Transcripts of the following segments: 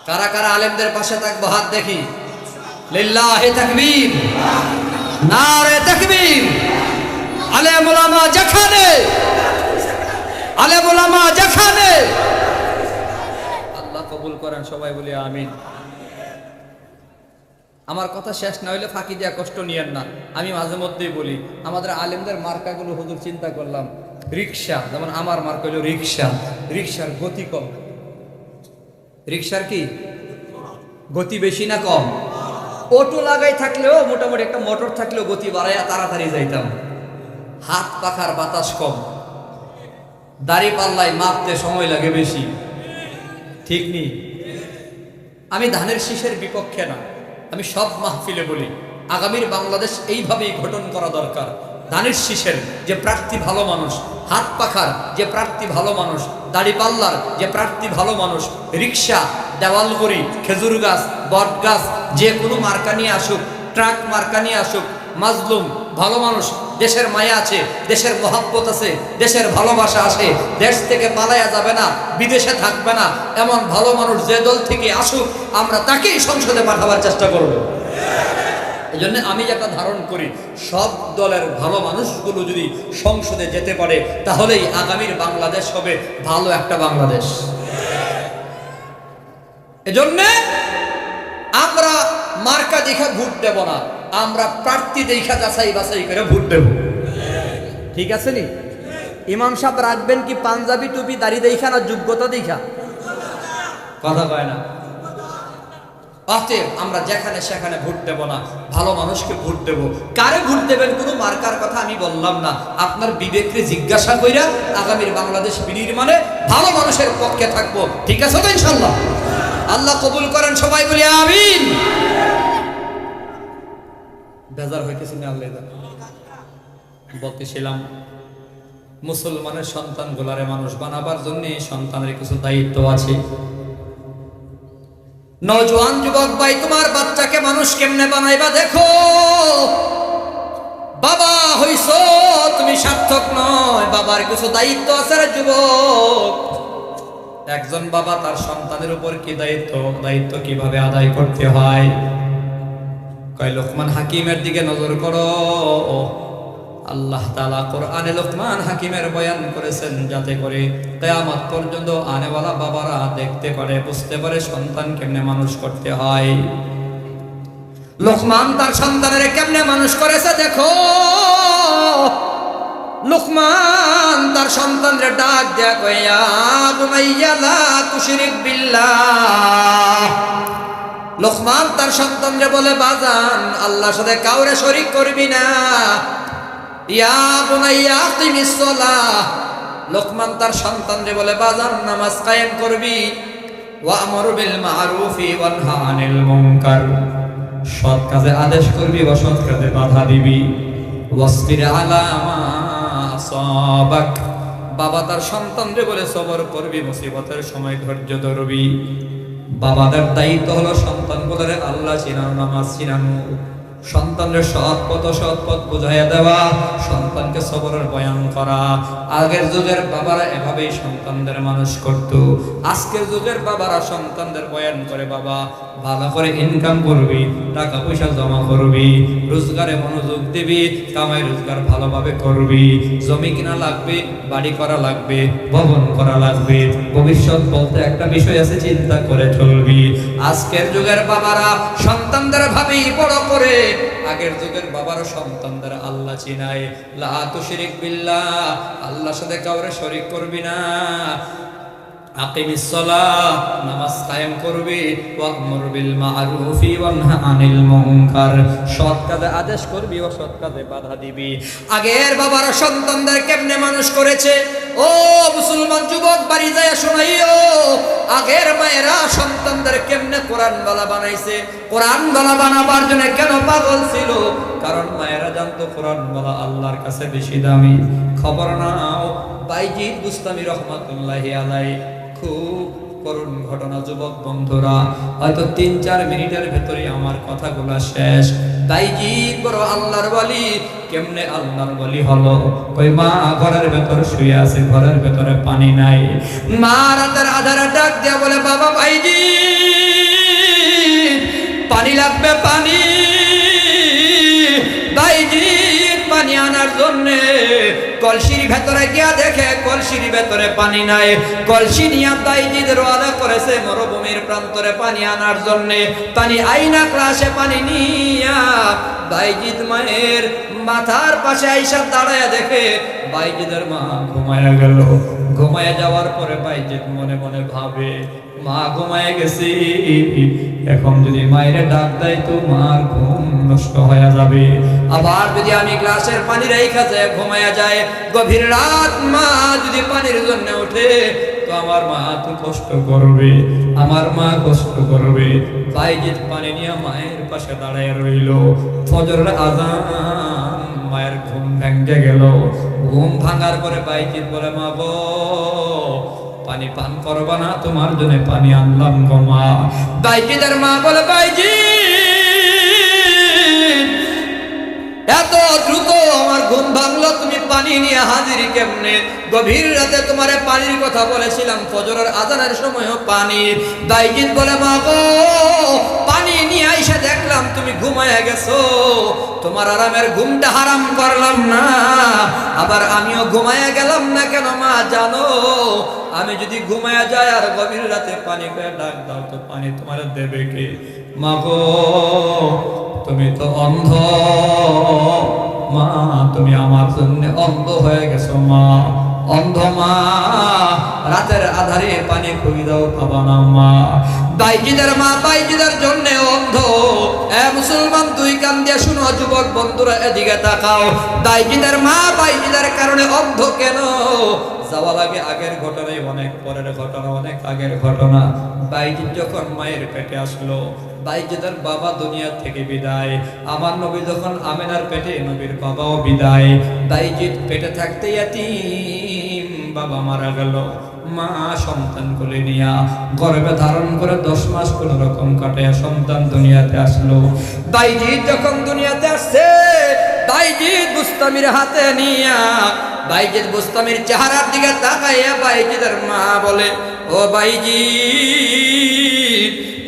কারা কারা আলেমদের পাশে থাকবো হাত দেখি। লিল্লাহি তাকবীর, নারে তাকবীর। আলেম ওলামা যেখানে, আলেম ওলামা যেখানে। আল্লাহ কবুল করেন, সবাই বলি আমিন। আমার কথা শেষ না হইলে ফাঁকি দেওয়া কষ্ট নিয়েন না। আমি মাঝে মধ্যেই বলি আমাদের আলেমদের মার্কাগুলো হুজুর চিন্তা করলাম, রিক্সা যেমন আমার মার্কা হলো রিক্সা, রিক্সার গতি কম। রিক্সার কি গতি বেশি না কম? অটো লাগাই থাকলেও মোটামুটি একটা মোটর থাকলেও গতি বাড়াইয়া তাড়াতাড়ি যাইতাম। হাত পাখার বাতাস কম, দাড়ি পাল্লাই মাপতে সময় লাগে বেশি, ঠিক নেই? আমি ধানের শীষের বিপক্ষে না, আমি সব মাহফিলে বলি আগামীর বাংলাদেশ এইভাবেই গঠন করা দরকার। ধানের শীষের যে প্রার্থী ভালো মানুষ, হাত পাখার যে প্রার্থী ভালো মানুষ, দাড়ি পাল্লার যে প্রার্থী ভালো মানুষ, রিক্সা, দেওয়ালগড়ি, খেজুর গাছ, বট গাছ, যে কোনো মার্কা নিয়ে আসুক, ট্রাক মার্কা নিয়ে আসুক, মাজলুম ভালো মানুষ, দেশের মায়া আছে, দেশের মহাব্বত আছে, দেশের ভালোবাসা আছে, দেশ থেকে পালায়া যাবে না, বিদেশে থাকবে না, এমন ভালো মানুষ যে দল থেকে আসুক আমরা তাকেই সংসদে পাঠাবার চেষ্টা করব। এই জন্য আমি যেটা ধারণ করি, সব দলের ভালো মানুষগুলো যদি সংসদে যেতে পারে তাহলেই আগামীর বাংলাদেশ হবে ভালো একটা বাংলাদেশ। এজন্য আমরা মার্কা দেখা ভোট দেব না, আমরা প্রার্থী দেখা যাচাই বাছাই করে ভোট দেব। ঠিক আছে নি? ইমাম সাহেব রাখবেন কি পাঞ্জাবি টুপি দাড়ি দেখা না যোগ্যতা দেখা? কথা কয় না। অতএব আমরা যেখানে সেখানে ভোট দেব না, ভালো মানুষকে ভোট দেব। কারে ভোট দেবেন কোনো মার্কার কথা আমি বললাম না, আপনার বিবেককে জিজ্ঞাসা কইরা আগামীর বাংলাদেশ বিনির্মাণে ভালো মানুষের পক্ষে থাকবো। ঠিক আছে তো ইনশাআল্লাহ? আল্লাহ কবুল করেন, সবাই বলি আমিন। বেজার হইতেছি না আল্লাহ বলতেছিলাম, মুসলমানের সন্তান গুলারে মানুষ বানাবার জন্য সন্তানের কিছু দায়িত্ব আছে। নওজোয়ান যুবক ভাই, তোমার বাচ্চাকে মানুষ কেমনে বানাইবা দেখো। বাবা হইছো তুমি সার্থক নয়, বাবার কিছু দায়িত্ব আছে রে যুবক। একজন বাবা তার সন্তানের উপর কি দায়িত্ব কিভাবে আদায় করতে হয়, কয় লোকমান হাকিমের দিকে নজর করো। আল্লাহ তাআলা কোরআনে লোকমান হাকিমের বয়ান করেছেন যাতে করে কিয়ামত পর্যন্ত আনেওয়ালা বাবারা দেখতে পারে, বুঝতে পারে সন্তান কেমনে মানুষ করতে হয়। লোকমান তার সন্তানের কেমনে মানুষ করেছে দেখো। লোকমান তার সন্তানরে ডাক দেয়া কয়, ইয়া বুনাইয়া লা তুশরিক বিল্লাহ। লোকমান তার সন্তানরে বলে, বাজান আল্লাহর সাথে কাউরে শরীক করবি না। ইয়া বুনাইয়া আকিমিস সালাহ। লোকমান তার সন্তানরে বলে, বাজান নামাজ কায়েম করবি। ওয়া আমর বিল মারুফি ওয়া নহা আনিল মুনকার। সৎ কাজে আদেশ করবি, অসৎ কাজে বাধা দিবি। ওয়াসবির আলা মা আসাবাক। বাবা তার সন্তানরে বলে, সবর করবি, মুসিবতের সময় ধৈর্য ধরবি। বাবাদের দায়িত্ব হলো সন্তানগুলোরে আল্লাহ চিনানো, নামাজ চিনানো, সন্তানের সৎ পথ বুঝাইয়া দেওয়া, সন্তানকে সবরের বয়ান করা। আগের যুগের বাবারা এভাবেই সন্তানদের মানুষ করত। আজকের যুগের বাবারা সন্তানদের বয়ান করে, বাবা ভালো করে ইনকাম করবি, টাকা পয়সা জমা করবি, রোজগারে মনোযোগ দিবি, কামাই রোজগার ভালোভাবে করবি, জমি কিনা লাগবে, বাড়ি করা লাগবে, ভবন করা লাগবে, ভবিষ্যৎ বলতে একটা বিষয় আছে, চিন্তা করে চলবি। আজকের যুগের বাবারা সন্তানদের ভাবি বড় করে, আগের যুগের বাবারা সন্তানদের আল্লাহ চিনায়। লা তুশরিক বিল্লাহ, আল্লাহর সাথে কাউরে শরীক করবি না। আকিমিস সালাহ, নামাজ কায়েম করবি। ওয়া'মুর বিল মা'রুফি ওয়া নহা আনিল মুনকার, সৎ কাজে আদেশ করবি, অসৎ কাজে বাধা দিবি। আগের বাবারা সন্তানদের কেমনে মানুষ করেছে, ও মুসলমান যুবক বাড়ি যায় শোনাইও। আগের মায়েরা সন্তানদের কেমনে কোরআন বালা বানাইছে। কোরআন বালা বানাবার জন্য কেন পাগল ছিল? কারণ মায়েরা জানতো কোরআন বালা আল্লাহর কাছে বেশি দামি। খবর নাও, বাইজিদ বুস্তামি রহমাতুল্লাহি আলাইহি, খুব করুণ ঘটনা যুবক বন্ধুরা, হয়তো ৩-৪ মিনিটের ভেতরে আমার কথাগুলো শেষ। বাইজিদ বড় আল্লাহর ওয়ালি। কেমনে আল্লাহর ওয়ালি হলো? কই মা ঘরের ভেতর শুয়ে আছে, ঘরের ভেতরে পানি নাই। মা রাতের আধারে ডাক দিয়া বলে, বাবা বাইজিদ কলসির ভেতরে গিয়া দেখে কলসির ভেতরে পানি নাই। কলসি নিয়া বাইজিদ রওনা করেছে মরুভূমির প্রান্তরে পানি আনার জন্য। পানি আইনা ক্লাসে পানি নিয়া বাইজিদ মায়ের মাথার পাশে আইসা দাঁড়ায় দেখে বাইজিদের মা ঘুমায়া গেল। ঘুমায়া যাওয়ার পরে বাইজিদ মনে মনে ভাবে, মা ঘুমায় গেছি, এখন যদি মায়ের ডাক দেয় তো মার ঘুম নষ্ট হয়ে যাবে। আবার যদি আমি গ্লাসের পানি রেখা যায় ঘুমায়া যায়, গভীর রাত মা যদি পানির জন্য ওঠে তো আমার মা তো কষ্ট করবে, আমার মা কষ্ট করবে। বাইজিদ পানি নিয়ে মায়ের পাশে দাঁড়ায় রইল। ফজরের আযান, মায়ের ঘুম ভেঙে গেল। ঘুম ভাঙার পরে বাইজিদ বলে, মা গো পানি পান করবা না? তোমার জন্য পানি আনলাম গো মা। বাইজিদের মা বলে, বাইজিদ এত দ্রুত আমার ঘুম ভাঙলো, তুমি পানি নিয়ে হাজিরি কেমনে? গভীর রাতে তোমারে পানির কথা বলেছিলাম, ফজরের আযানের সময়ও পানি। বাইজিদ বলে, মা গো পানি নিয়ে আইসা দেখলাম তুমি ঘুমায়া গেছো, তোমার আরামের ঘুমটা হারাম করলাম না, আবার আমিও ঘুমায়া গেলাম না কেন মা জানো? আমি যদি ঘুমায়া যাই আর গভীর রাতে পানি করে ডাক দাও তো পানি তোমার দেবে কে? মা গো তুমি তো অন্ধ মা, তুমি আমার জন্য অন্ধ হয়ে গেছো মা, অন্ধ মা, রাতের আধারে পানি খুঁজে দাও পাবা না মা। বাইজিদের মা বাইজিদের জন্য অন্ধ। এ মুসলমান দুই কান দিয়ে শুনো, যুবক বন্ধুরা এদিকে তাকাও। বাইজিদের মা বাইজিদের কারণে অন্ধ কেন? যাওয়া লাগে আগের ঘটনায়, অনেক পরের ঘটনা, অনেক আগের ঘটনা। বাইজিদ যখন মায়ের পেটে আসলো, বাইজিদের বাবা দুনিয়া থেকে বিদায়। আমার নবী যখন আমেনার পেটে, নবীর বাবাও বিদায়। বাইজিদ পেটে থাকতে ইয়াতীম, বাবা মারা গেল। মা সন্তান কোলে নিয়া গর্ভে ধারণ করে 10 মাস কোন রকম কাটায়া সন্তান দুনিয়াতে আসলো। বাইজিদ যখন দুনিয়াতে আসছে, বাইজিদ বুস্তামির হাতে নিয়া, বাইজিদ বুস্তামির চেহারার দিকে তাকাইয়া বাইজিদের মা বলে, ও বাইজিদ,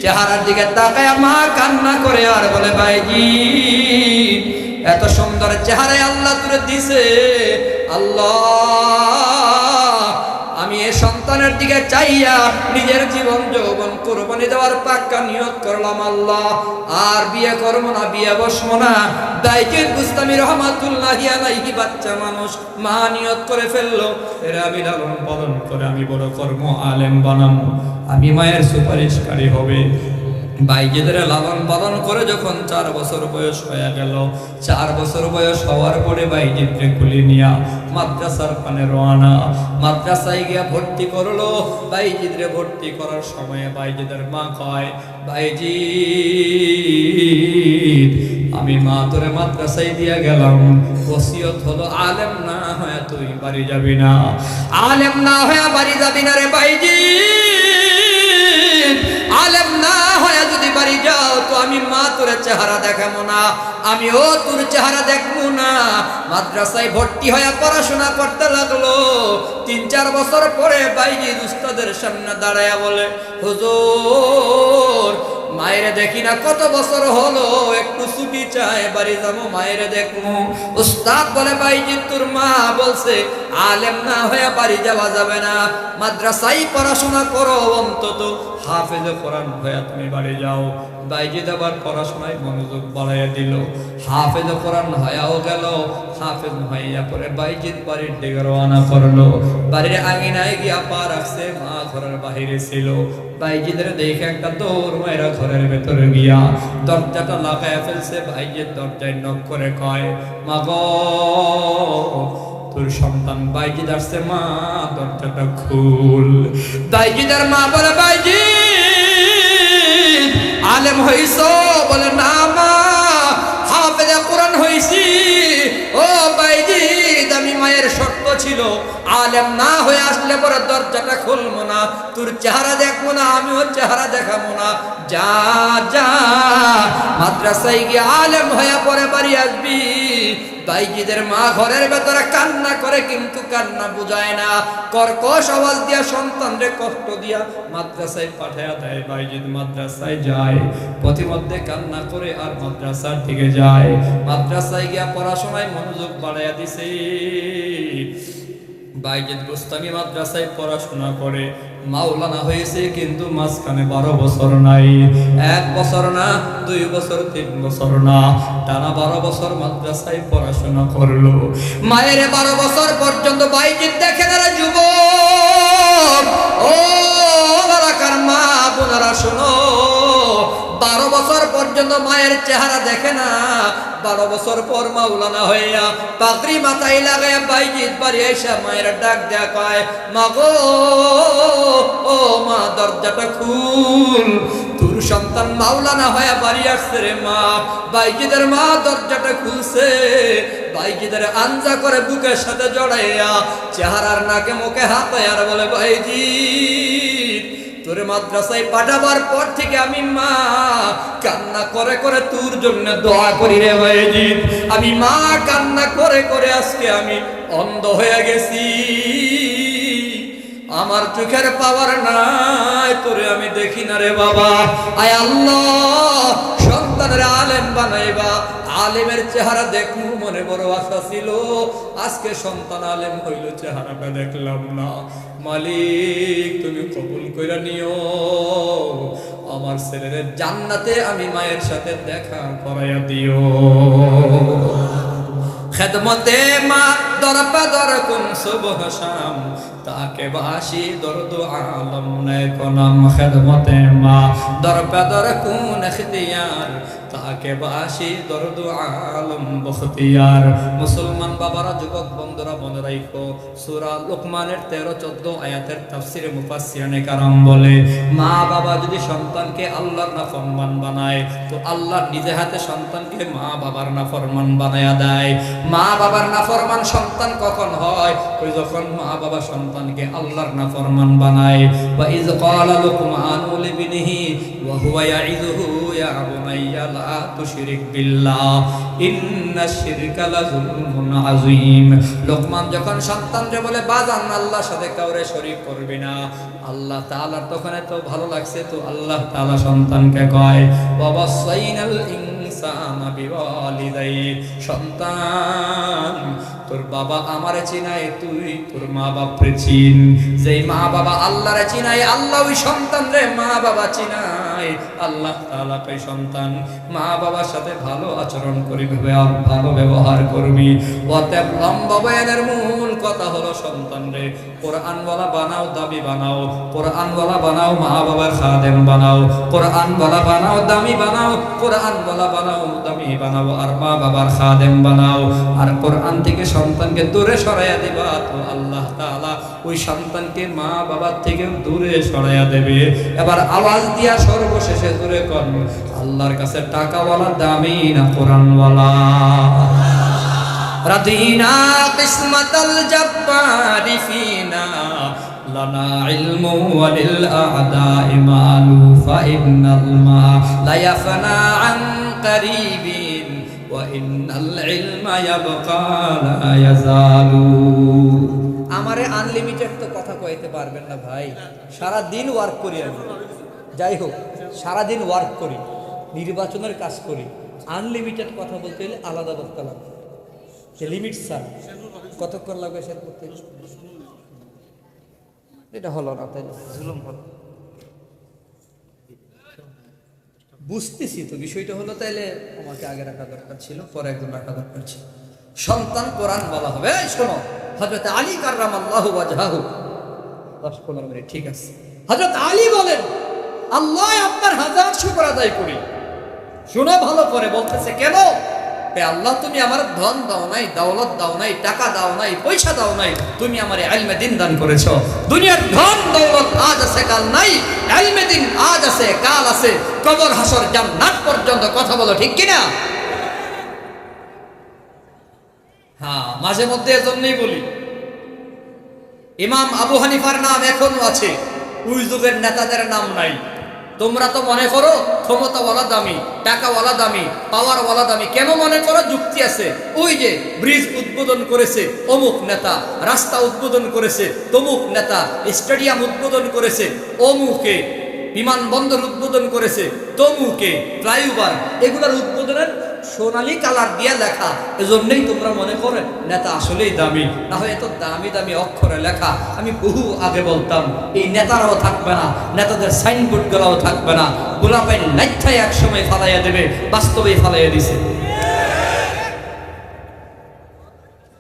চেহারার দিকে তাকাইয়া মা কান্না করে আর বলে, বাইজিদ এত সুন্দর চেহারায় আল্লাহ তুলে দিছে, আল্লাহ আমি এই সন্তানের দিকে চাইয়া নিজের জীবন যৌবন কুরবানি দেওয়ার পাক্কা নিয়ত করলাম আল্লাহ, আর বিয়ে করবো না, বিয়ে বসবো না। বাইজিদ বুস্তামি রহমাতুল্লাহি আলাইহি বাচ্চা মানুষ, মা নিয়ত করে ফেললো, এরা আমি লালন পালন করে আমি বড় কর্ম আলেম বানাবো, আমি মায়ের সুপারিশকারী হবে। বাইজিদের লালন পালন করে যখন 4 বছর বয়স হয়ে গেল, 4 বছর বয়স হওয়ার পরে বাইজিদকে কুলি নিয়া মাদ্রাসার পানে রওনা। মাদ্রাসায় গিয়া ভর্তি করলো। বাইজিদরে ভর্তি করার সময় বাইজিদের মা কয়, বাইজিদ আমি মা তোরে মাদ্রাসায় দিয়া গেলাম, ওসিয়ত হলো আলেম না হয়ে তুই বাড়ি যাবি না, আলেম না হয়ে বাড়ি যাবি না রে বাইজিদ, আলেম না হয়ে যদি বাড়ি যাও তো আমি মা তোর চেহারা দেখাবো না, আমিও তোর চেহারা দেখবো না। মাদ্রাসায় ভর্তি হয়ে পড়াশোনা করতে লাগলো। 3-4 বছর পরে বাইজিদ উস্তাদের সামনে দাঁড়ায়া বলে, হুজুর মায়েরে দেখি না কত বছর হলো, একটু ছুটি চাই, বাড়ি যাবো, মায়েরে দেখবো। উস্তাদ বলে, বাইজিদ তোর মা বলছে আলেম না হয়ে বাড়ি যাওয়া যাবে না, মাদ্রাসায় পড়াশোনা করো, অন্তত হাফেজে কোরআন হয়ে তুমি বাড়ি যাও। বাইজিদ আবার পড়াশোনায় মনোযোগ বাড়াইয়া দিল, হাফেজে কোরআন হয়েও গেল। হাফেজ হইয়া পরে বাইজিদ বাড়ির দিকে রওনা করলো। বাড়ির আঙিনায় গিয়া পা রাখছে, মা ঘরের বাহিরে ছিল। বাইজিদের দেখে একটা দৌড় মাইরা ঘরের ভেতরে গিয়া দরজাটা লাগাইয়া ফেলছে। বাইজিদ দরজায় নক করে কয়, মা গো তোর সন্তান বাইজিদ আসছে, মা দরজাটা খুল। বাইজিদের মা বলে, বাইজিদ আলেম হইছো? বলে, না মা হাফেজে কোরআন হইছি। ও বাইজিদ আমি মায়ের শর্ত ছিল আলেম না হয়ে আসলে পরে দরজাটা খুলবো না, তোর চেহারা দেখবো না, আমিও চেহারা দেখাবো না, যা যা মাদ্রাসায় গিয়ে আলেম হয়ে পরে বাড়ি আসবি। বাইজিদের মা ঘরের ভেতরে কান্না করে, কিন্তু কান্না বুঝায় না, কর্কশ আওয়াজ দিয়া সন্তানরে কষ্ট দিয়া মাদ্রাসায় পাঠায়া দেয়। বাইজিদ মাদ্রাসায় যায়, পথিমধ্যে কান্না করে আর মাদ্রাসার দিকে যায়। মাদ্রাসায় গিয়া পড়াশোনায় মনোযোগ বাড়াইয়া দিছে। বাইজিদ বুস্তামি মাদ্রাসায় পড়াশোনা করে মাওলানা হয়েছে, কিন্তু মাঝখানে 12 বছর নাই। 1 বছর না, 2 বছর, 3 বছর না, টানা 12 বছর মাদ্রাসায় পড়াশোনা করলো। মায়ের 12 বছর পর্যন্ত বাইজিদ দেখে না যুবক। ও এলাকার মা বোনেরা শোনো, 12 বছর পর্যন্ত মায়ের চেহারা দেখে না। 12 বছর পর মাওলানা হইয়া পাগড়ি মাথায় লাগাইয়া বাইজিদ বাড়ি এসে মায়ের ডাক দেয়া কয়, মা গো, ও মা দরজাটা খুল, তোর সন্তান মাওলানা হইয়া বাড়ি আসছে রে মা। বাইজিদের মা দরজাটা খুলছে, বাইজিদের আঞ্জা করে বুকের সাথে জড়াইয়া চেহারার নাকে মুখে হাত আর বলে, বাইজিদ তোরে মাদ্রাসায় পাঠাবার পর থেকে আমি মা কান্না করে করে তোর জন্য দোয়া করি রে বাইজিদ। আমি মা কান্না করে করে আজকে আমি অন্ধ হয়ে গেছি, আমার চোখের পাওয়ার নাই, তোরে আমি দেখি না রে বাবা। আয় আল্লাহ, সন্তানের আলেম বানাইবা, আলেমের চেহারা দেখু মনে বড় আশা ছিল, আজকে সন্তান আলেম হইল, চেহারাটা দেখলাম না। মালিক তুমি কবুল কইরা নিও, আমার ছেলের জান্নাতে আমি মায়ের সাথে দেখা করাইয়া দিও। খেদমতে মা দরপা দর কুন সুবহ শাম, তাকে বাসি দরদ আলম নে কোনাম। খেদমতে মা দরপা দর কুন ইখতিয়ার, তাকে বাসি দরদ আলম বখতিয়ার। মুসলমান বাবারা, যুবক বন্ধুরা মনে রাখো, সূরা লুকমানের 13-14 আয়াতের তাফসিরে মুফাসসিরিনে কারাম বলে, মা বাবা যদি সন্তানকে আল্লাহর নাফরমান বানায়, তো আল্লাহ নিজে হাতে সন্তানকে মা বাবার নাফরমান বানায়া দেয়। মা বাবার নাফরমান সন্তান কখন হয়? ওই যখন মা বাবা সন্তানকে আল্লাহর নাফরমান বানায়। ওয়া ইয ক্বালা লুকমানু লিবনিহি ওয়া হুয়া ইয়াইযুহু ইয়া বুনাইয়া লা তুশরিক বিল্লাহ ইন্নাশ শিরকা লাযুলমুন আযীম। লোকমান যখন সন্তানকে বলে, বাজান আল্লাহর সাথে কাউরে শরীক করবি না, আল্লাহ তাআলার তখন এত ভালো লাগছে, তো আল্লাহ তাআলা সন্তানকে কয়, ওয়া ওয়াসাইনাল ইনসানা বিওয়ালিদাই, সন্তান তোর বাবা আমারে চিনাই, তুই তোর মা বাপরে চিন। যেই মা বাবা আল্লাহরে চিনাই, আল্লাহ ওই সন্তান রে মা বাবা চিনাই। আল্লাহ তাআলা কই, সন্তান মা বাবার সাথে ভালো আচরণ করবি, ভালো ব্যবহার করবি। অতএব লম্বা বয়ানের মূল কথা হলো, সন্তান রে কোরআনওয়ালা বানাও, দামি বানাও, কোরআনওয়ালা বানাও, মা বাবার খাদেম বানাও, কোরআনওয়ালা বানাও, দামি বানাও, কোরআনওয়ালা বানাও, দামি বানাও, আর মা বাবার খাদেম বানাও। আর কোরআন থেকে সন্তানকে দূরে সরাইয়া দিবা, তো আল্লাহ তাআলা ওই সন্তানকে মা বাবার থেকে দূরে সরাইয়া দেবে। এবার আওয়াজ দিয়া সর্বশেষে দূরে কর, আল্লাহর কাছে টাকাওয়ালা দামি না কোরআনওয়ালা? রাদিনা কিসমাতাল জাব্বারি ফিনা, লানা ইলমু ওয়ালিল আ'দাই মালু, ফা ইন্নাল মা লা ইয়াফনা আন কারিবিন ওয়া ইন্নাল ইলমা ইয়াবকা লা ইয়াজালু। আমারে আনলিমিটেড তো কথা কইতে পারবেন না ভাই, সারা দিন ওয়ার্ক করি আমি। যাই হোক, সারা দিন ওয়ার্ক করি, নির্বাচনের কাজ করি, আনলিমিটেড কথা বলতে হলে আলাদা বক্তা লাগবে, সে লিমিট স্যার কতক্ষণ লাগবে শেয়ার করতে? এটা হলো না, তাই জুলুম হলো। বুঝতেছি তো বিষয়টা হলো, তাইলে আমাকে আগে রাখা দরকার ছিল, পরে একদম রাখা দরকার ছিল। সন্তান কোরআন বলা হবে। শোনো, হযরত আলী কাররামাল্লাহু ওয়াজহাহু, 10-15 মিনিট ঠিক আছে। হযরত আলী বলেন, আল্লাহ আপনার হাজার শুকর আদায় করি। শোনো ভালো করে, বলতেছে কেন? আল্লাহ তুমি আমার ধন দাও নাই, দৌলত দাও নাই, টাকা দাও নাই, পয়সা দাও নাই, তুমি আমার ইলমে দ্বীন দান করেছো। দুনিয়ার ধন দৌলত আজ আছে কাল নাই, ইলমে দ্বীন আজ আছে কাল আছে, কবর হাসর জান্নাত পর্যন্ত। কথা বলো ঠিক কিনা? হ্যাঁ, মাঝে মধ্যে এজন্যই বলি, ইমাম আবু হানিফার নাম এখনো আছে, ওই যুগের নেতাদের নাম নাই। তোমরা তো মনে করো ক্ষমতাওয়ালা দামি, টাকাওয়ালা দামি, পাওয়ারওয়ালা দামি। কেন মনে করো? যুক্তি আছে। ওই যে ব্রিজ উদ্বোধন করেছে অমুক নেতা, রাস্তা উদ্বোধন করেছে তমুক নেতা, স্টেডিয়াম উদ্বোধন করেছে অমুকে, বিমানবন্দর উদ্বোধন করেছে তমুকে, ফ্লাইওভার, এগুলোর উদ্বোধনের সোনালি কালার দিয়ে লেখা। এজন্যই তোমরা মনে করে নেতা আসলেই দামি। না হয় এত দামি দামি অক্ষরে লেখা আমি বহু আগে বলতাম এই নেতারাও থাকবে না, নেতাদের সাইনবোর্ড গুলাও থাকবে না, গোলাপাই লাইঠাই এক সময় ফালাইয়া দেবে, বাস্তবেই ফালাইয়া দিছে।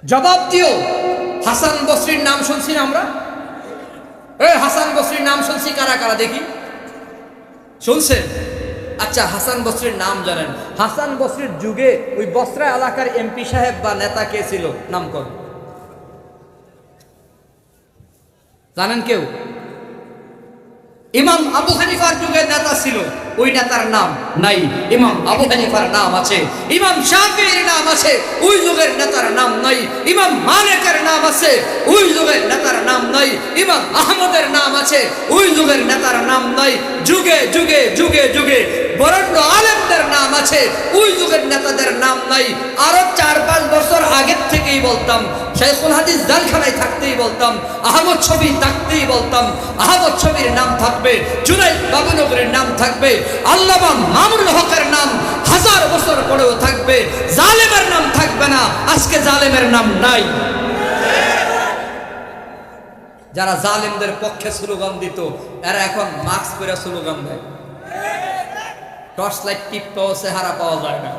জবাব দিও। হাসান বসরির নাম শুনছি না আমরা? হাসান বসরির নাম শুনছি কারা কারা দেখি? শুনছেন? আচ্ছা, হাসান বসরির নাম জানেন? হাসান বসরির যুগে ওই বসরা এলাকার এমপি সাহেব বা নেতা কে ছিল? নাম কর, জানেন কেউ? ইমাম আবু হানিফার যুগের নেতা ছিল, ওই নেতার নাম নাই। ইমাম আবু হানিফার নাম আছে, ইমাম শাফিঈর নাম আছে, ওই যুগের নেতার নাম নাই। ইমাম মালিকের নাম আছে, ওই যুগের নেতার নাম নাই। ইমাম আহমদের নাম আছে, ওই যুগের নেতার নাম নাই। যুগে যুগে যুগে যুগে বরেণ্য আলেমদের নাম আছে, ওই যুগের নেতাদের নাম নাই। আরো 4-5 বছর আগের থেকেই বলতাম, শাইখুল হাদিস জালখানায় থাকতেই বলতাম, আহমদ শফি থাকতেই বলতাম, আহমদ শফির নাম থাকবে, জুনাইদ বাবুনগরের নাম থাকবে, আল্লামা মামুনুল হকের নাম 1000 বছর পরেও থাকবে। জালেমের নাম থাকবে না। আজকে জালেমের নাম নাই। যারা জালেমদের পক্ষে স্লোগান দিত এরা এখন মাস্ক পরে স্লোগান দেয়। টর্চ লাইট টিপটাও চেহারা পাওয়া যায় না।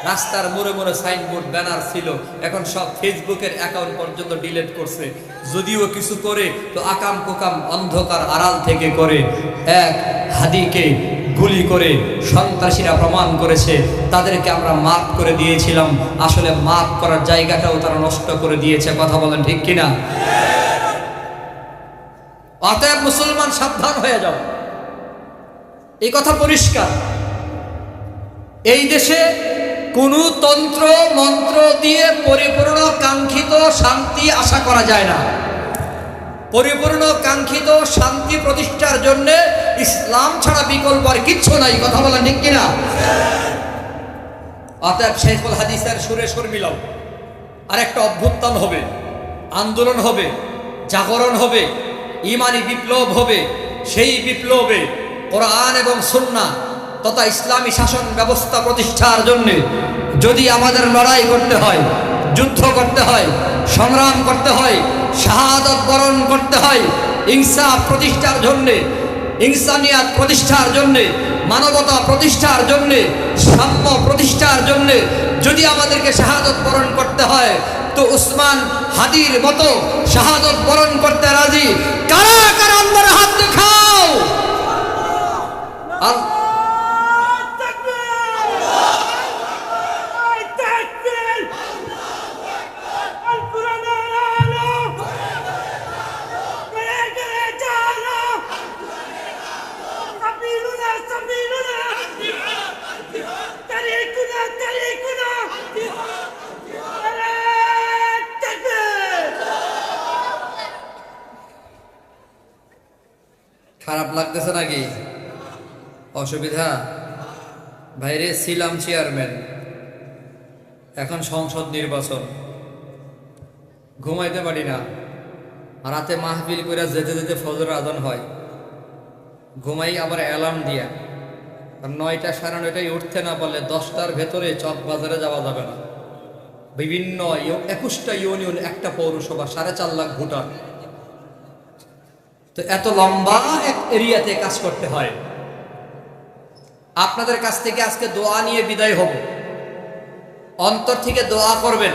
রাস্তার মোড়ে মোড়ে সাইনবোর্ড ব্যানার ছিল, এখন সব ফেসবুকের অ্যাকাউন্ট পর্যন্ত ডিলিট করছে। যদিও কিছু করে তো আকাম কুকাম অন্ধকার আড়াল থেকে করে। এক হাদিকে গুলি করে সন্ত্রাসীরা প্রমাণ করেছে তাদেরকে আমরা মাফ করে দিয়েছিলাম, আসলে মাফ করার জায়গাটাও তারা নষ্ট করে দিয়েছে। কথা বলেন ঠিক কিনা? অতএব মুসলমান সাবধান হয়ে যাও, এই কথা পরিষ্কার। এই দেশে কোনো তন্ত্র মন্ত্র দিয়ে পরিপূর্ণ কাঙ্ক্ষিত শান্তি আশা করা যায় না। পরিপূর্ণ কাঙ্ক্ষিত শান্তি প্রতিষ্ঠার জন্য ইসলাম ছাড়া বিকল্প আর কিচ্ছু নাই। কথা বলেন ঠিক কিনা? অতএব শাইখুল হাদিসের সুরে সুর মিলাও। আর একটা অভ্যুত্থান হবে, আন্দোলন হবে, জাগরণ হবে, ইমানি বিপ্লব হবে। সেই বিপ্লবে কোরআন এবং সুন্নাহ তথা ইসলামী শাসন ব্যবস্থা প্রতিষ্ঠার জন্য যদি আমাদের লড়াই করতে হয়, যুদ্ধ করতে হয়, সংগ্রাম করতে হয়, শাহাদত বরণ করতে হয়, ইনসাফ প্রতিষ্ঠার জন্য, ইনসানিয়াত প্রতিষ্ঠার জন্য, মানবতা প্রতিষ্ঠার জন্য, সাম্য প্রতিষ্ঠার জন্য যদি আমাদেরকে শাহাদত বরণ করতে হয়, তো উসমান হাদির মতো শাহাদত বরণ করতে রাজি কারা কারা? আল্লাহর হাত দেখাও। খারাপ লাগতেছে নাকি? অসুবিধা? ভাইরে, ছিলাম চেয়ারম্যান, এখন সংসদ নির্বাচন, ঘুমাইতে পারি না। রাতে মাহফিল করে যেতে যেতে ফজর আজান হয়, ঘুমাই আবার অ্যালার্ম দিয়া। 9টা 9:30 উঠতে না পারলে 10টার ভেতরে চক বাজারে যাওয়া যাবে না। বিভিন্ন 21টা ইউনিয়ন, একটা পৌরসভা, 4.5 লাখ ভোটার। তো এত লম্বা এক এরিয়াতে কাজ করতে হয়। আপনাদের কাছ থেকে আজকে দোয়া নিয়ে বিদায় হব। অন্তর থেকে দোয়া করবেন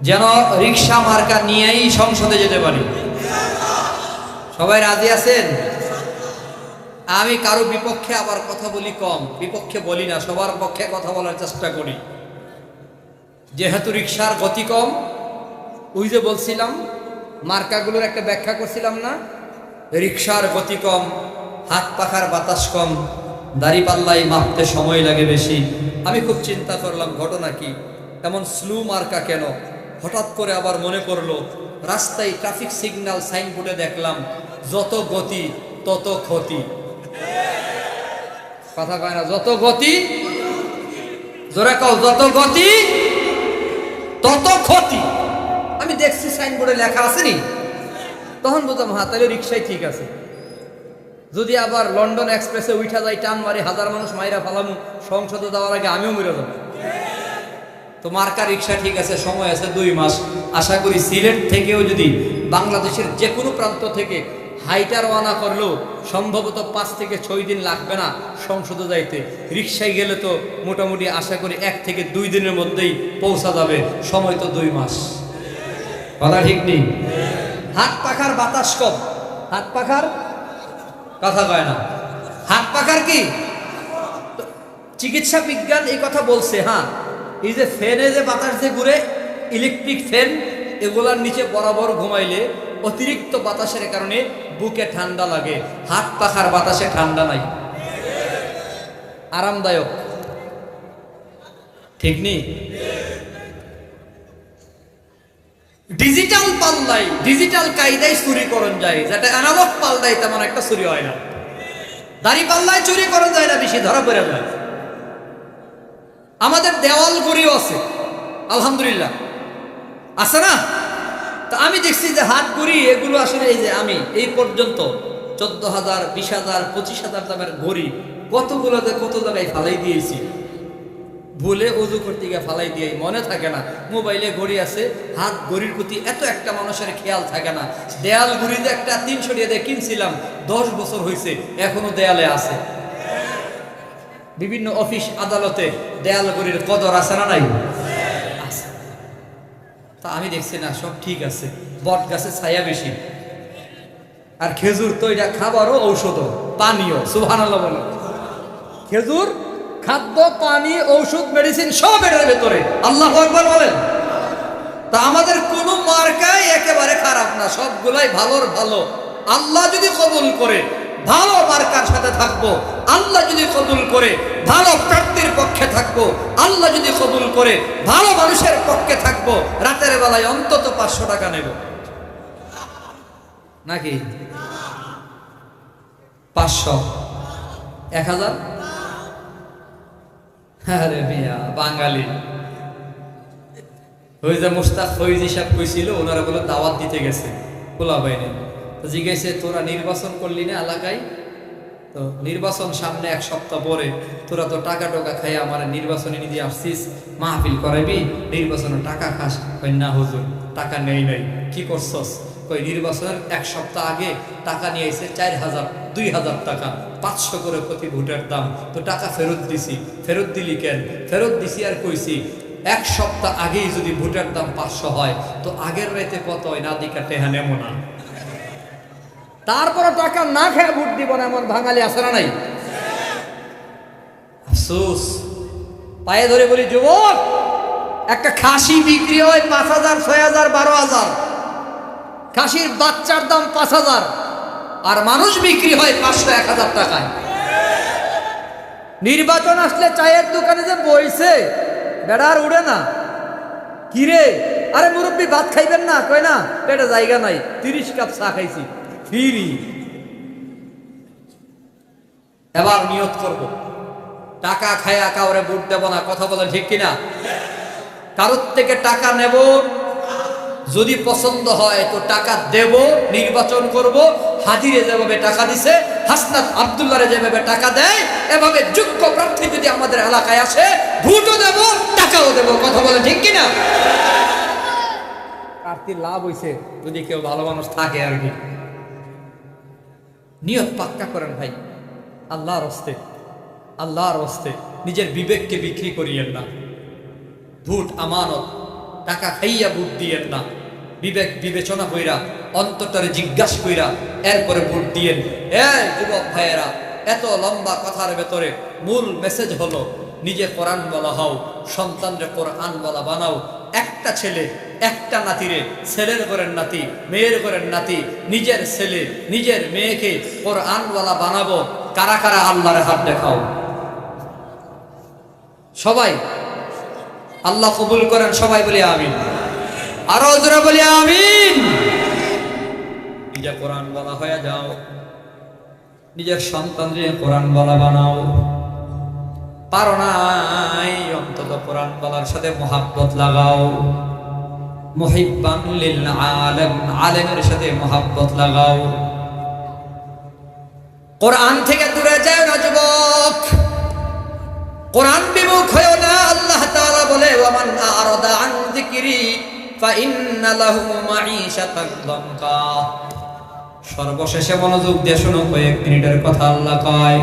যেন রিকশা মার্কা নিয়েই সংসদে যেতে পারি। সবাই রাজি আছেন? আমি কারো বিপক্ষে আবার কথা বলি কম, বিপক্ষে বলি না, সবার পক্ষে কথা বলার চেষ্টা করি। যেহেতু রিকশার গতি কম, ওই যে বলছিলাম মার্কাগুলোর একটা ব্যাখ্যা করছিলাম না, রিকশার গতি কম, হাত পাখার বাতাস কম, দাড়িপাল্লায় মাপতে সময় লাগে বেশি। আমি খুব চিন্তা করলাম ঘটনা কি, এমন স্লো মার্কা কেন? হঠাৎ করে আবার মনে পড়লো রাস্তায় ট্রাফিক সিগন্যাল সাইনবোর্ডে দেখলাম যত গতি তত ক্ষতি। কথা কয় না, যত গতি, জোরে কও, যত গতি তত ক্ষতি। আমি দেখছি সাইনবোর্ডে লেখা আছে নি, তখন বলতাম হ্যাঁ তাহলে রিক্সাই ঠিক আছে। যদি আবার লন্ডন এক্সপ্রেসে উঠা যায়, টান মারি, হাজার মানুষ মাইরা ফালামু, সংসদে যাওয়ার আগে আমিও মরে যাব। তো মার্কা রিক্সা ঠিক আছে, সময় আছে 2 মাস। আশা করি সিলেট থেকেও যদি বাংলাদেশের যে কোনো প্রান্ত থেকে হাইটা রওনা করলেও সম্ভবত 5 থেকে 6 দিন লাগবে না সংসদে যাইতে। রিক্সায় গেলে তো মোটামুটি আশা করি 1 থেকে 2 দিনের মধ্যেই পৌঁছা যাবে, সময় তো 2 মাস। কথা ঠিক নেই? হাত পাখার বাতাস কম, হাত পাখার কথা কয় না, হাত পাখার কি চিকিৎসা বিজ্ঞান এই কথা বলছে। হ্যাঁ, এই যে ফ্যানে যে বাতাস যে ঘুরে, ইলেকট্রিক ফ্যান, এগুলার নিচে বরাবর ঘুমাইলে অতিরিক্ত বাতাসের কারণে বুকে ঠান্ডা লাগে। হাত পাখার বাতাসে ঠান্ডা নাই, আরামদায়ক। ঠিক নেই? ডিজিটাল পাল্লাই, ডিজিটাল কায়দায় চুরি করণ যায়, যেটা অ্যানালগ পাল্লাই তেমন একটা চুরি হয় না। দাড়ি পাল্লায় চুরি করণ যায় না, বেশি ধরা পড়ে যায়। আমাদের দেওয়াল ঘড়িও আছে, আলহামদুলিল্লাহ আছে না? তা আমি দেখছি যে হাত ঘড়ি এগুলো আসলে, এই যে আমি এই পর্যন্ত 14,000, 20,000, 25,000 দামের ঘড়ি কতগুলোতে কত জায়গায় ফালাই দিয়েছি। ভুলে ওযু করতে গিয়ে ফালাই দিয়ে মনে থাকে না। মোবাইলে ঘড়ি আছে, হাত ঘড়ির প্রতি এত একটা মানুষের খেয়াল থাকে না। দেয়াল ঘড়িতে একটা 300 টাকা দিয়ে কিনছিলাম, 10 বছর হয়েছে, এখনো দেয়ালে আছে। বিভিন্ন অফিস আদালতে দেয়াল ঘড়ির কদর আছে না নাই? আছে। তা আমি দেখছি না, সব ঠিক আছে। বট গাছে ছায়া বেশি, আর খেজুর তো এটা খাবারও, ঔষধও, পানীয়। সুবহানাল্লাহ বলো। খেজুর খাদ্য, পানি, ঔষধ, মেডিসিন সব এর ভেতরে। আল্লাহু আকবার বলেন। তা আমাদের কোন মার্কাই একেবারে খারাপ না, সবগুলাই ভালোর ভালো। আল্লাহ যদি কবুল করে ভালো মার্কার সাথে থাকবো, আল্লাহ যদি কবুল করে ভালো প্রার্থীর পক্ষে থাকবো, আল্লাহ যদি কবুল করে ভালো মানুষের পক্ষে থাকবো। রাতের বেলায় অন্তত 500 টাকা নেব নাকি? 500, 1000? আরে মিয়া বাঙালি। ওই যে মুস্তাক ফৈজি সাহেব কইছিল, ওনারা বলে দাওয়াত দিতে গেছে খোলা বাইনে। তো জিজ্ঞাসা, তোরা নির্বাচন করলি না এলাকায়? তো নির্বাচন সামনে 1 সপ্তাহ পরে, তোরা তো টাকা টোকা খাই আমার নির্বাচনে নিয়ে আসছিস, মাহফিল করাবি, নির্বাচনে টাকা খাস? কই না হুজুর, টাকা নেই নাই। কি করছস? কই নির্বাচনের 1 সপ্তাহ আগে টাকা নিয়ে এসে 4,000, 2,000 টাকা, 500 করে প্রতি ভোটের দাম। তো টাকা ফেরত দিছি। ফেরত দিলি কেন? ফেরত দিছি আর কইছি 1 সপ্তাহ আগেই যদি ভোটের দাম 500 হয়, তো আগের রাতে কত হয় না দিকা টেহা নেমো না। তারপরে টাকা না খেয়ে ভোট দিব না, এমন বাঙালি আছে না নাই? আফসোস। পায়ে ধরে বলি, যুবক, একটা খাসি বিক্রি হয় 5,000, 6,000, 12,000। খাসির বাচ্চার দাম 5,000, আর মানুষ বিক্রি হয় 500, 1,000 টাকায়। নির্বাচন আসলে চায়ের দোকানে যে বইছে, বেড়ার উড়ে না। কিরে, আরে মুরব্বী ভাত খাইবেন না? কয় না, পেটে জায়গা নাই, 30 কাপ চা খাইছি ফিরি। এবার নিয়ত করব, টাকা খায়া কাউরে ভোট দেব না। কথা বলে ঠিক কিনা? কারোর থেকে টাকা নেব, যদি পছন্দ হয় তো টাকা দেব, নির্বাচন করব। হাজিরে যেভাবে টাকা দিছে, হাসনাত আব্দুল্লাহরে যেভাবে টাকা দেয়, এভাবে যোগ্য প্রার্থী যদি আমাদের এলাকায় আসে, ভোটও দেব, টাকাও দেব। কথা বলে ঠিক কিনা? প্রার্থীর লাভ হইছে যদি কেউ ভালো মানুষ থাকে আর কি। নিয়ত পাক্কা করেন ভাই, আল্লাহর হস্তে, আল্লাহর হস্তে। নিজের বিবেককে বিক্রি করিয়েন না। ভোট আমানত, টাকা খাইয়া ভোট দিয়েন না। বিবেক বিবেচনা কইরা, অন্তরটারে জিজ্ঞাসা কইরা এরপরে ভোট দিয়েন। যুবক ভাইয়েরা, এত লম্বা কথার ভেতরে মূল মেসেজ হলো, নিজে কোরআন বলা হও, সন্তানরে কোরআন বলা বানাও। একটা ছেলে, একটা নাতিরে, ছেলের ঘরের নাতি, মেয়ের ঘরের নাতি, নিজের ছেলে, নিজের মেয়েকে কোরআনওয়ালা বানাবো। কারা কারা আল্লাহর হাত দেখাও? সবাই। আল্লাহ কবুল করেন, সবাই বলি আমিন। আরো জোরে বলি আমিন। নিজে কোরআন বলা হয়ে যাও। নিজের সন্তানকে কোরআন বলা বানাও, পারো নাই অন্তত কোরআন বলার সাথে মোহাব্বত লাগাও। মুহিব্বান লিল আলেম, আলেমের সাথে মোহাব্বত লাগাও। কোরআন থেকে দূরে যায় না যুবক, কোরআন বিমুখ হয়েও না। আল্লাহ তাআলা বলে ওয়ামান আরাদা আন যিকরি ফাইন্না লাহু মাঈশাতান দানকা। সর্বশেষে মনোযোগ দিয়ে শোনো, কয়েক মিনিটের কথা আল্লাহ কয়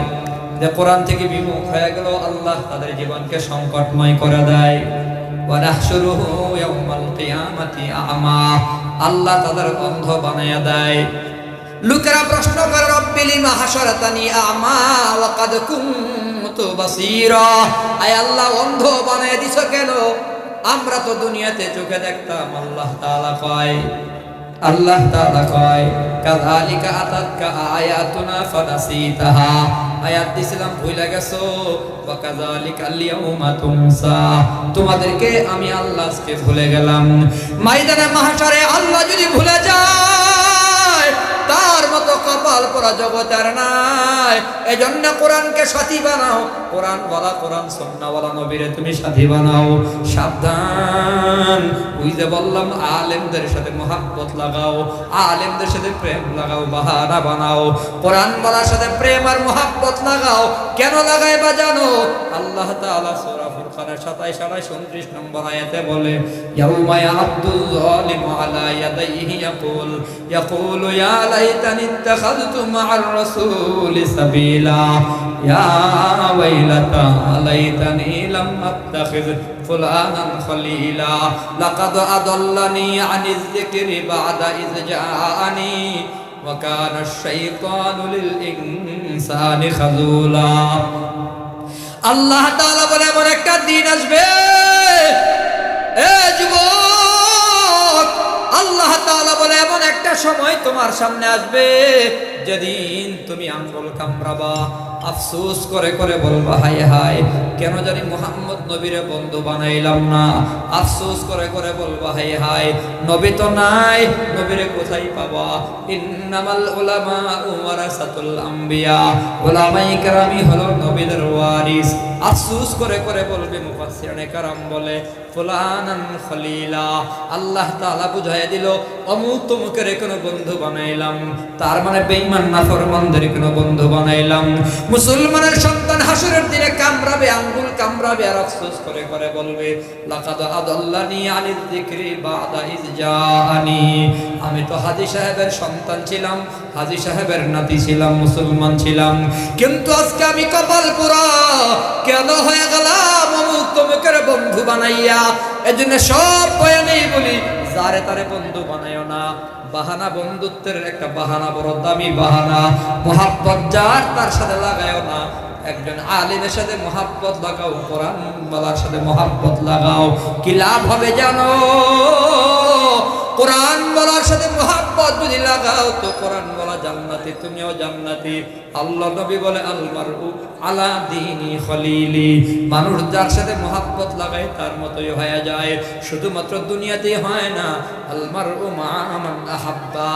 যে কোরআন থেকে বিমুখ হয়ে গেল আল্লাহ তাদের জীবনকে সংকটময় করে দেয়। ওয়া নাহশুরুহু ইয়াওমাল কিয়ামাতি আ'মা, আল্লাহ তাদের অন্ধ বানায়া দেয়। লোকেরা প্রশ্ন করে রব্বি লিমা হাশারাতানি আ'মা ওয়া কাদ কুনতু বাসীরা, আয় আল্লাহ অন্ধ বানায় দিছো কেন? আমরা তো দুনিয়াতে চোখে দেখতাম। আল্লাহ তাআলা কয় কাযালিকা আতাতকা আয়াতুনা ফানাসিতাহা, আয়াত দিছিলাম ভুলে গেছো। ওয়া কাযালিকা আল-ইয়াউমা তুনসা, তোমাদেরকে আমি আল্লাহ আজকে ভুলে গেলাম। ময়দানে মাহশারে আল্লাহ যদি ভুলে যায় তার মতো কপাল পোড়া জগৎ আর নাই। এজন্য কোরআনকে সাথী বানাও, কোরআন বলা, কোরআন সুন্নাহ বলা নবীরে তুমি সাথী বানাও। সাবধান, ওই যে বললাম আলেমদের সাথে মোহাব্বত লাগাও, আলেমদের সাথে প্রেম লাগাও, বাহানা বানাও। কোরআন বলার সাথে প্রেম আর মোহাব্বত লাগাও। কেন লাগাইবা জানো? আল্লাহ তাআলা সূরা ফুরকানের 27 29 নম্বর আয়াতে বলে ইয়াউমা ইয়া'আবদুল যালিমু আলা ইয়াদাইহি ইয়াকুলু ইয়া লাইতানি ইত্তাখাযতু মা'আর রাসূলি সাবিলা ইয়া ওয়াইলাতা লাইতানি লাম আত্তাখিয ফুলানান খলিলা লাকাদ আদাল্লানি আনিজ যিকরি বা'দা ইয জাআনি ওয়া কানা আশ-শাইতানু লিল ইনসানি খাযুলা। আল্লাহ তাআলা বলে এমন একটা দিন আসবে, এ যুবক, আল্লাহ তাআলা বলে এমন একটা সময় তোমার সামনে আসবে যেদিন তুমি আঙ্গুল কামড়াবা, আফসোস করে করে বলবা হায় হায় কেন জানি মুহাম্মদ নবীরে বন্ধু বানাইলাম না। আফসোস করে করে বলবা হায় হায় নবী তো নাই, নবীরে কোথায় পাবা? ইন্নামাল উলামাউ ওয়ারাসাতুল আম্বিয়া, উলামায়ে কেরামই হলো নবীদের ওয়ারিস। আফসোস করে করে বলবে মুফাসসিরিনে কেরাম বলে ফুলানান খলিলা, আল্লাহ তাআলা বুঝাইয়া দিল অমুক তমুকের কোনো বন্ধু বানাইলাম, তার মানে বেঈমান নাফরমানদের কোনো বন্ধু বানাইলাম। মুসলমানের সন্তান হাসরের দিনে কামড়াবে, আঙ্গুল কামড়াবে আর আফসোস করে করে বলবে লাকাদ আদাল্লানি আনিজ যিকরি বা'দা ইয জাআনি। আমি তো হাজী সাহেবের সন্তান ছিলাম, হাজী সাহেবের নাতি ছিলাম, মুসলমান ছিলাম, কিন্তু আজকে আমি কপাল পোড়া কেন হয়ে গেলাম অমুক তমুকের বন্ধু বানাইয়া। এজন্য সব বয়ানেই বলি যারে তারে বন্ধু বানাইও না। বাহানা, বন্ধুত্বের একটা বাহানা বড় দামি বাহানা। মোহাব্বত যার তার সাথে লাগাইও না। একজন আলিমের সাথে মোহাব্বত লাগাও, কোরআন ওয়ালার সাথে মোহাব্বত লাগাও। কি লাভ হবে জানো? কোরআন ওয়ালার সাথে মোহাব্বত যদি লাগাও তো কোরআন ওয়ালা জান্নাতি, তুমিও জান্নাতি। আল্লাহ নবী বলে আল মারউ আলা দীনি খলিলি, মানুষ যার সাথে মোহাব্বত লাগায় তার মতোই হয়ে যায়। শুধুমাত্র দুনিয়াতেই হয় না, আল মারউ মা মান আহাব্বা,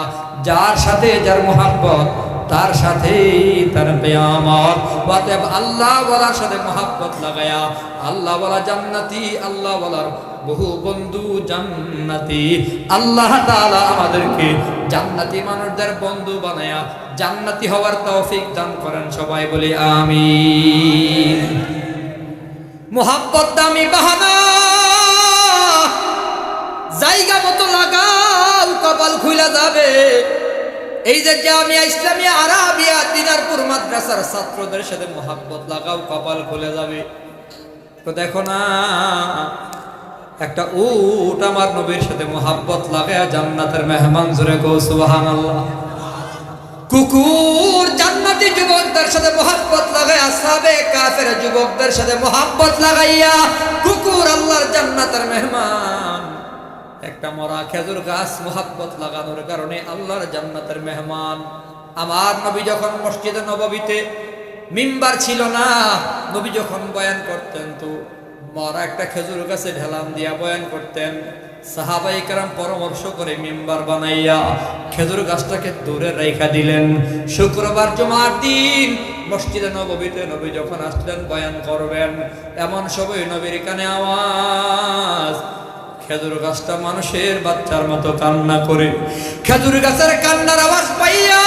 যার সাথে যার মোহাব্বত তার সাথেই তার কিয়ামত। অতএব আল্লাহ ওয়ালার সাথে মোহাব্বত লাগায়া আল্লাহ ওয়ালা জান্নাতি, আল্লাহ ওয়ালার বহু বন্ধু জান্নাতি। আল্লাহ তাআলা আমাদেরকে জান্নাতি মানুষদের বন্ধু বানায়া জান্নাতি হওয়ার তৌফিক দান করেন। সবাই বলি আমিন। মোহাব্বত দামি বাহানা, জায়গা মতো লাগাও, কপাল খুলে যাবে। এই যে জামিয়া ইসলামিয়া আরাবিয়া দিনারপুর মাদ্রাসার ছাত্রদের সাথে মোহাব্বত লাগাও, কপাল খুলে যাবে। তো দেখো না, একটা উট আমার নবীর সাথে মোহাব্বত লাগায়া জান্নাতের মেহমান, জোরে গো সুবহানাল্লাহ। কুকুর জান্নাতি যুবকদের সাথে মোহাব্বত লাগায়া, সাবে কাফের যুবকদের সাথে মোহাব্বত লাগাইয়া কুকুর আল্লাহর জান্নাতের মেহমান। একটা মরা খেজুর গাছ মোহাব্বত লাগানোর কারণে আল্লাহর জান্নাতের মেহমান। আমার নবী যখন মসজিদে নববীতে মিম্বার ছিল না, নবী যখন বয়ান করতেন তো মরা একটা খেজুর গাছে ঢেলান দিয়া বয়ান করতেন। সাহাবায়ে কেরাম পরামর্শ করে মিম্বার বানাইয়া খেজুর গাছটাকে দূরে রেখা দিলেন। শুক্রবার জুমার দিন মসজিদে নববীতে নবী যখন আসলেন বয়ান করবেন, এমন সময় নবীর কানে আওয়াজ, খেজুর গাছটা মানুষের বাচ্চার মতো কান্না করে। খেজুর গাছের কান্নার আওয়াজ পাইয়া